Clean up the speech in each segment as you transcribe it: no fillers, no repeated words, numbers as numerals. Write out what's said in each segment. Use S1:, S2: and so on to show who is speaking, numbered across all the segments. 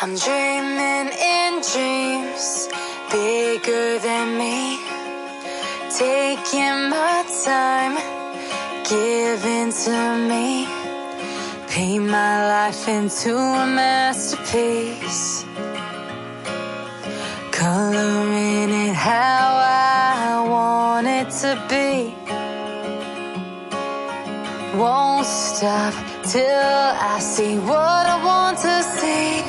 S1: I'm dreaming in dreams bigger than me, taking my time, giving to me, paint my life into a masterpiece, coloring it how I want it to be. Won't stop till I see what I want to see.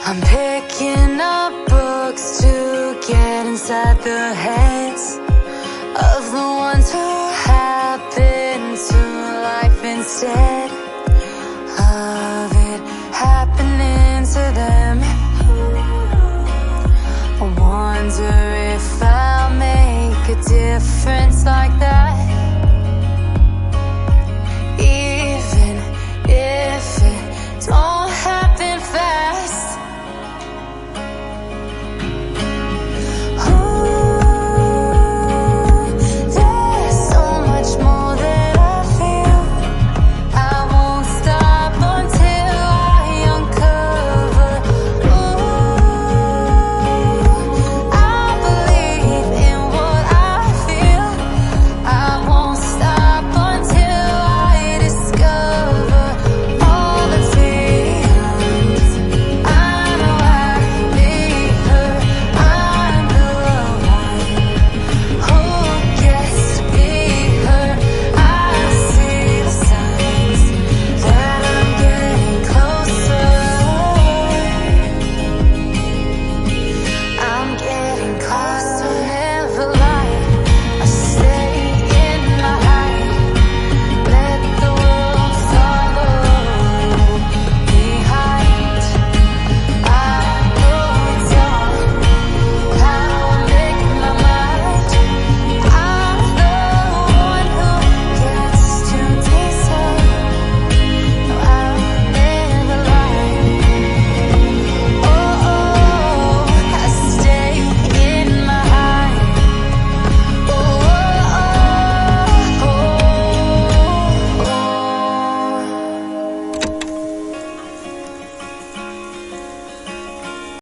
S1: I'm picking up books to get inside the heads of the ones who happen to life instead of it happening to them. I wonder if I'll make a difference like that.